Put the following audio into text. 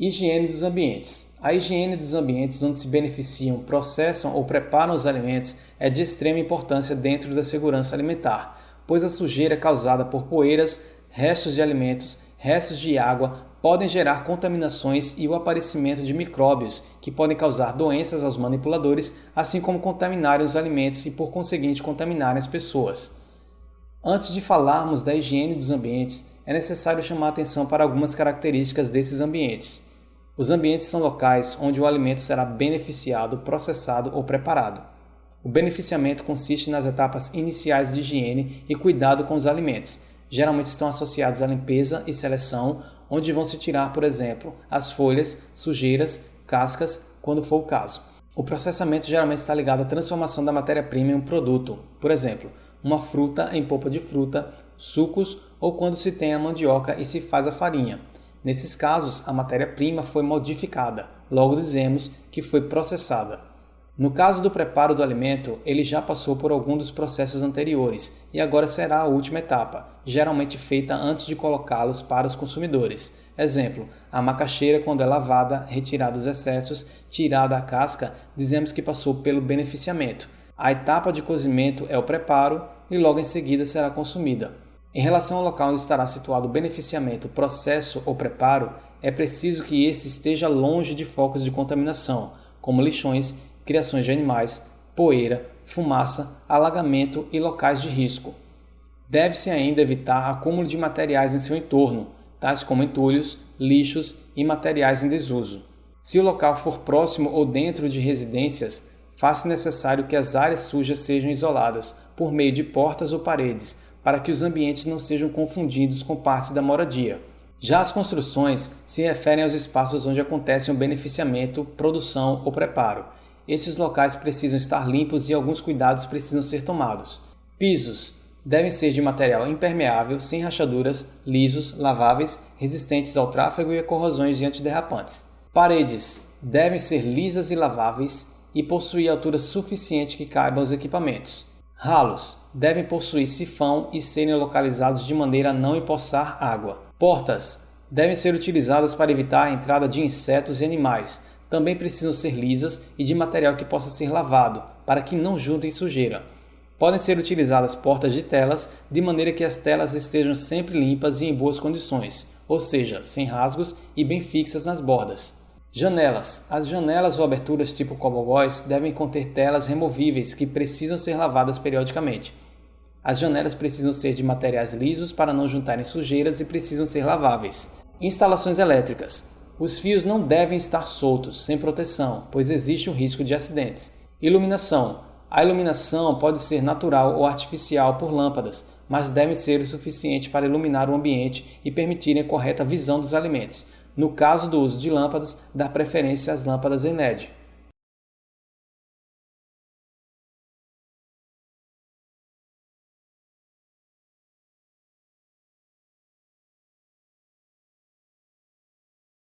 Higiene dos ambientes. A higiene dos ambientes onde se beneficiam, processam ou preparam os alimentos é de extrema importância dentro da segurança alimentar, pois a sujeira causada por poeiras, restos de alimentos, restos de água podem gerar contaminações e o aparecimento de micróbios que podem causar doenças aos manipuladores, assim como contaminarem os alimentos e, por conseguinte, contaminarem as pessoas. Antes de falarmos da higiene dos ambientes, é necessário chamar a atenção para algumas características desses ambientes. Os ambientes são locais onde o alimento será beneficiado, processado ou preparado. O beneficiamento consiste nas etapas iniciais de higiene e cuidado com os alimentos. Geralmente estão associados à limpeza e seleção, onde vão se tirar, por exemplo, as folhas, sujeiras, cascas, quando for o caso. O processamento geralmente está ligado à transformação da matéria-prima em um produto, por exemplo, uma fruta em polpa de fruta, sucos ou quando se tem a mandioca e se faz a farinha. Nesses casos, a matéria-prima foi modificada, logo dizemos que foi processada. No caso do preparo do alimento, ele já passou por algum dos processos anteriores e agora será a última etapa, geralmente feita antes de colocá-los para os consumidores. Exemplo, a macaxeira, quando é lavada, retirada os excessos, tirada a casca, dizemos que passou pelo beneficiamento. A etapa de cozimento é o preparo e logo em seguida será consumida. Em relação ao local onde estará situado o beneficiamento, processo ou preparo, é preciso que este esteja longe de focos de contaminação, como lixões, criações de animais, poeira, fumaça, alagamento e locais de risco. Deve-se ainda evitar acúmulo de materiais em seu entorno, tais como entulhos, lixos e materiais em desuso. Se o local for próximo ou dentro de residências, faz-se necessário que as áreas sujas sejam isoladas por meio de portas ou paredes, para que os ambientes não sejam confundidos com partes da moradia. Já as construções se referem aos espaços onde acontece o beneficiamento, produção ou preparo. Esses locais precisam estar limpos e alguns cuidados precisam ser tomados. Pisos devem ser de material impermeável, sem rachaduras, lisos, laváveis, resistentes ao tráfego e a corrosões de antiderrapantes. Paredes devem ser lisas e laváveis e possuir altura suficiente que caiba aos equipamentos. Ralos devem possuir sifão e serem localizados de maneira a não empoçar água. Portas devem ser utilizadas para evitar a entrada de insetos e animais. Também precisam ser lisas e de material que possa ser lavado, para que não juntem sujeira. Podem ser utilizadas portas de telas, de maneira que as telas estejam sempre limpas e em boas condições, ou seja, sem rasgos e bem fixas nas bordas. Janelas. As janelas ou aberturas tipo cobogóis devem conter telas removíveis que precisam ser lavadas periodicamente. As janelas precisam ser de materiais lisos para não juntarem sujeiras e precisam ser laváveis. Instalações elétricas. Os fios não devem estar soltos, sem proteção, pois existe o risco de acidentes. Iluminação. A iluminação pode ser natural ou artificial por lâmpadas, mas deve ser o suficiente para iluminar o ambiente e permitirem a correta visão dos alimentos. No caso do uso de lâmpadas, dar preferência às lâmpadas em LED.